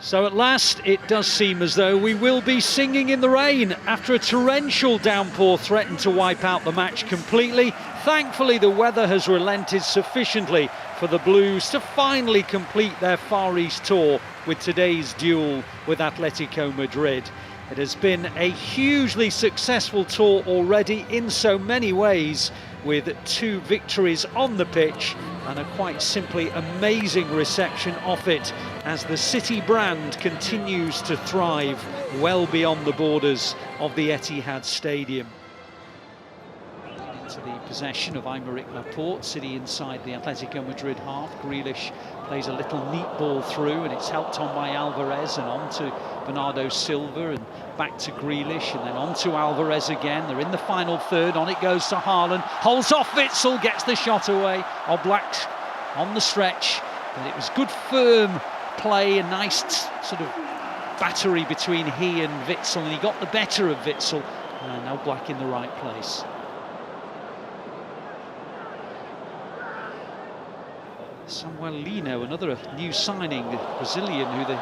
So at last, it does seem as though we will be singing in the rain after a torrential downpour threatened to wipe out the match completely. Thankfully, the weather has relented sufficiently for the Blues to finally complete their Far East tour with today's duel with Atletico Madrid. It has been a hugely successful tour already in so many ways, with 2 victories on the pitch and a quite simply amazing reception off it as the City brand continues to thrive well beyond the borders of the Etihad Stadium. Into the possession of Aymeric Laporte, City inside the Atletico Madrid half. Grealish plays a little neat ball through and it's helped on by Alvarez and on to Bernardo Silva and back to Grealish and then on to Alvarez again. They're in the final third, on it goes to Haaland, holds off Witsel, gets the shot away. Oblak on the stretch, but it was good firm play, a nice sort of battery between he and Witsel, and he got the better of Witsel, and Oblak in the right place. Samuel Lino, another new signing, the Brazilian who they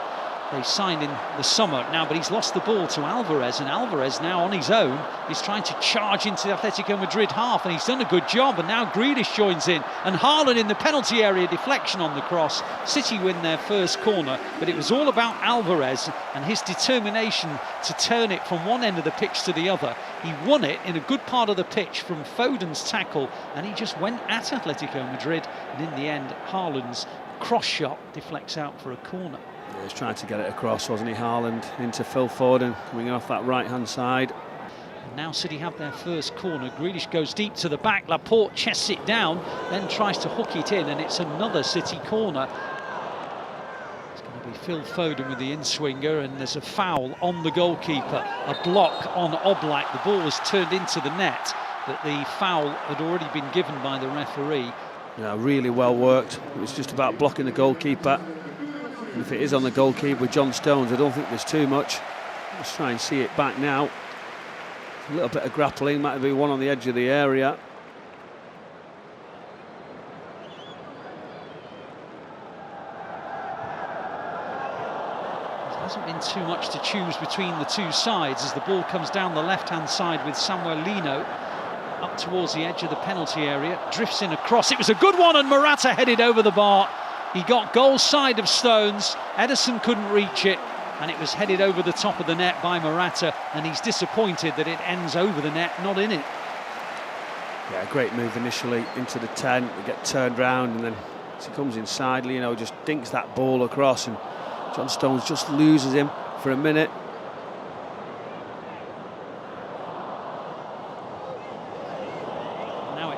signed in the summer now, but he's lost the ball to Alvarez, and Alvarez now on his own is trying to charge into the Atletico Madrid half, and he's done a good job, and now Grealish joins in, and Haaland in the penalty area, deflection on the cross. City win their first corner, but it was all about Alvarez and his determination to turn it from one end of the pitch to the other. He won it in a good part of the pitch from Foden's tackle, and he just went at Atletico Madrid, and in the end Haaland's cross shot deflects out for a corner. He was trying to get it across, wasn't he, Haaland, into Phil Foden, coming off that right-hand side. And now City have their first corner. Grealish goes deep to the back, Laporte chests it down, then tries to hook it in, and it's another City corner. It's going to be Phil Foden with the in-swinger, and there's a foul on the goalkeeper, a block on Oblak. The ball was turned into the net, but the foul had already been given by the referee. Yeah, really well worked. It was just about blocking the goalkeeper. And if it is on the goalkeeper with John Stones, I don't think there's too much. Let's try and see it back now. A little bit of grappling, might be one on the edge of the area. There hasn't been too much to choose between the two sides as the ball comes down the left-hand side with Samuel Lino up towards the edge of the penalty area, drifts in across. It was a good one, and Morata headed over the bar. He got goal side of Stones, Ederson couldn't reach it, and it was headed over the top of the net by Morata, and he's disappointed that it ends over the net, not in it. Yeah, great move initially into the 10, they get turned round, and then as he comes inside, Lino just dinks that ball across, and John Stones just loses him for a minute.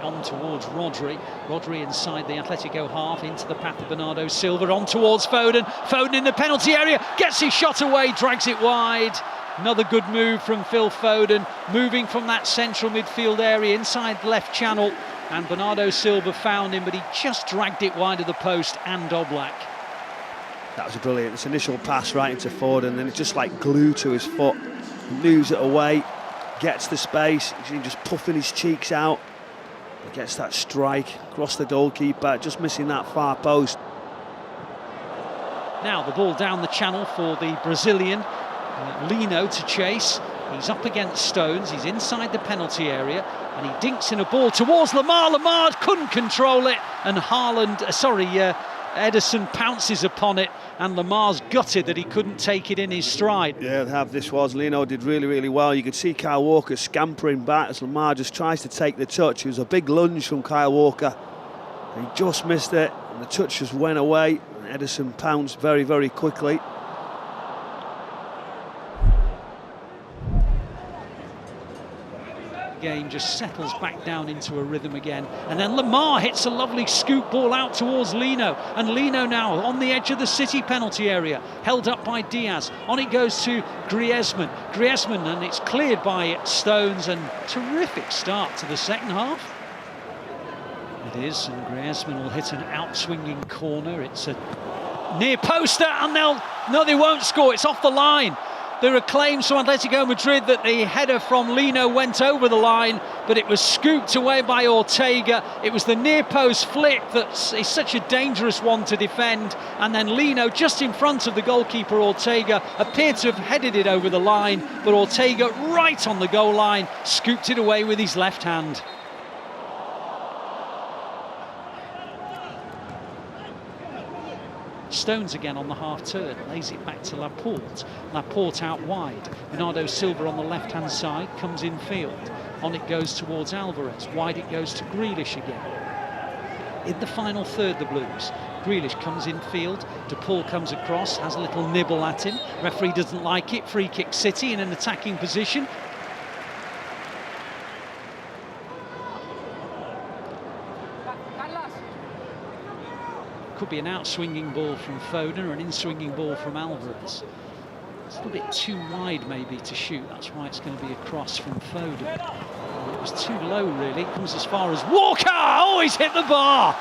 On towards Rodri inside the Atletico half, into the path of Bernardo Silva, on towards Foden. Foden in the penalty area, gets his shot away, drags it wide. Another good move from Phil Foden, moving from that central midfield area inside the left channel, and Bernardo Silva found him, but he just dragged it wide of the post and Oblak. That was brilliant. This initial pass right into Foden, and then it's just like glue to his foot. He moves it away, gets the space, he's just puffing his cheeks out. He gets that strike across the goalkeeper, just missing that far post. Now the ball down the channel for the Brazilian, Lino to chase. He's up against Stones, he's inside the penalty area, and he dinks in a ball towards Lamar. Lamar couldn't control it, and Ederson pounces upon it, and Lamar's gutted that he couldn't take it in his stride. Yeah, Lino did really, really well. You could see Kyle Walker scampering back as Lamar just tries to take the touch. It was a big lunge from Kyle Walker. He just missed it, and the touch just went away. And Ederson pounced very, very quickly. Game just settles back down into a rhythm again, and then Lamar hits a lovely scoop ball out towards Lino, and Lino now on the edge of the City penalty area, held up by Diaz. On it goes to Griezmann, and it's cleared by Stones, and terrific start to the second half. It is, and Griezmann will hit an out-swinging corner. It's a near poster, and they won't score. It's off the line. There are claims from Atletico Madrid that the header from Lino went over the line, but it was scooped away by Ortega. It was the near post flick that is such a dangerous one to defend, and then Lino, just in front of the goalkeeper Ortega, appeared to have headed it over the line, but Ortega, right on the goal line, scooped it away with his left hand. Stones again on the half turn, lays it back to Laporte. Laporte out wide. Bernardo Silva on the left hand side, comes in field. On it goes towards Alvarez. Wide it goes to Grealish again. In the final third, the Blues. Grealish comes in field. De Paul comes across, has a little nibble at him. Referee doesn't like it. Free kick City in an attacking position. Could be an out-swinging ball from Foden or an in-swinging ball from Alvarez. It's a little bit too wide maybe to shoot, that's why it's going to be a cross from Foden. It was too low really, it comes as far as Walker! Oh, he's hit the bar!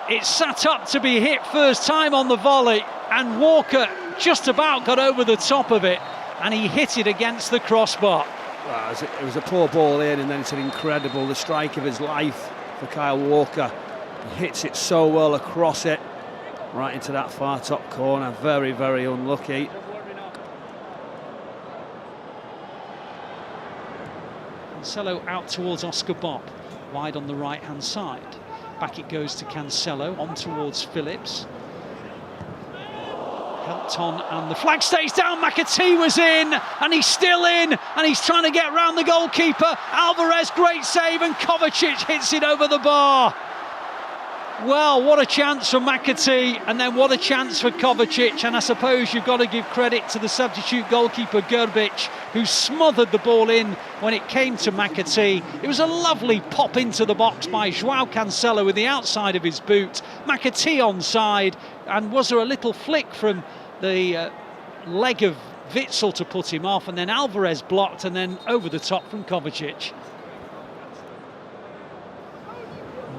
It's sat up to be hit first time on the volley, and Walker just about got over the top of it, and he hit it against the crossbar. Well, it was a poor ball in, and then it's an incredible, the strike of his life for Kyle Walker. He hits it so well across it, right into that far top corner. Very, very unlucky. Cancelo out towards Oscar Bob, wide on the right hand side. Back it goes to Cancelo, on towards Phillips. Helped on, and the flag stays down. McAtee was in, and he's still in, and he's trying to get round the goalkeeper. Alvarez, great save, and Kovacic hits it over the bar. Well, what a chance for McAtee, and then what a chance for Kovacic, and I suppose you've got to give credit to the substitute goalkeeper Grbić, who smothered the ball in when it came to McAtee. It was a lovely pop into the box by João Cancelo with the outside of his boot. McAtee onside, and was there a little flick from the leg of Witsel to put him off, and then Alvarez blocked, and then over the top from Kovacic.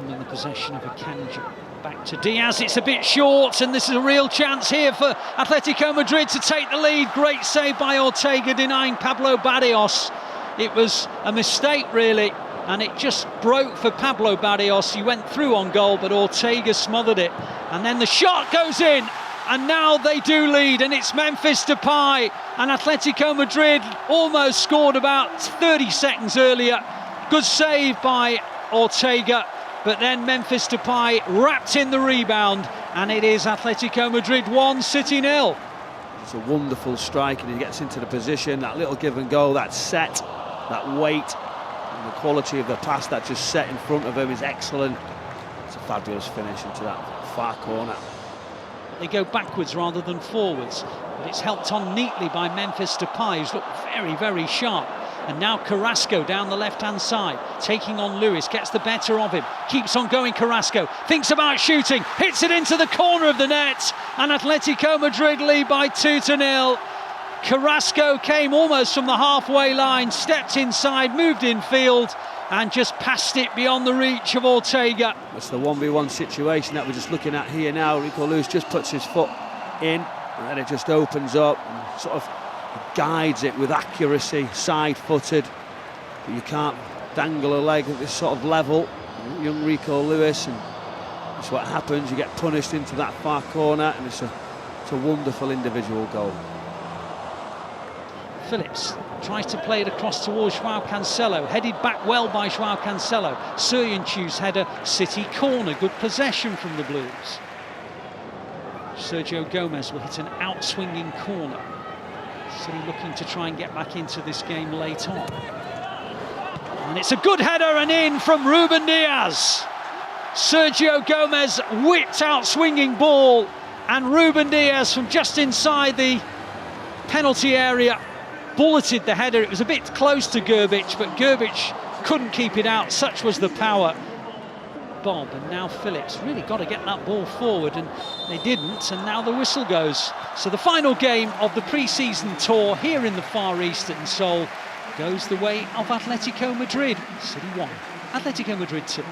In the possession of Akanji. Back to Diaz, it's a bit short, and this is a real chance here for Atletico Madrid to take the lead. Great save by Ortega, denying Pablo Barrios. It was a mistake really, and it just broke for Pablo Barrios. He went through on goal, but Ortega smothered it, and then the shot goes in, and now they do lead, and it's Memphis Depay, and Atletico Madrid almost scored about 30 seconds earlier. Good save by Ortega, but then Memphis Depay wrapped in the rebound, and it is Atletico Madrid 1, City 0. It's a wonderful strike, and he gets into the position, that little give and go, that set, that weight, and the quality of the pass that just set in front of him is excellent. It's a fabulous finish into that far corner. They go backwards rather than forwards, but it's helped on neatly by Memphis Depay, who's looked very, very sharp. And now Carrasco down the left-hand side, taking on Lewis, gets the better of him, keeps on going Carrasco, thinks about shooting, hits it into the corner of the net, and Atletico Madrid lead by 2-0. Carrasco came almost from the halfway line, stepped inside, moved in field, and just passed it beyond the reach of Ortega. It's the 1v1 situation that we're just looking at here now. Rico Lewis just puts his foot in, and then it just opens up and sort of guides it with accuracy, side-footed, but you can't dangle a leg at this sort of level. Young Rico Lewis, and that's what happens. You get punished into that far corner, and it's a wonderful individual goal. Phillips tries to play it across towards João Cancelo, headed back well by João Cancelo. Soyuncu's header, City corner, good possession from the Blues. Sergio Gomez will hit an out-swinging corner. City looking to try and get back into this game late on. And it's a good header and in from Ruben Diaz. Sergio Gomez whipped out swinging ball, and Ruben Diaz from just inside the penalty area bulleted the header. It was a bit close to Grbić, but Grbić couldn't keep it out, such was the power. Bob, and now Phillips really got to get that ball forward, and they didn't, and now the whistle goes. So the final game of the pre-season tour here in the Far East in Seoul goes the way of Atletico Madrid. City 1, Atletico Madrid 2.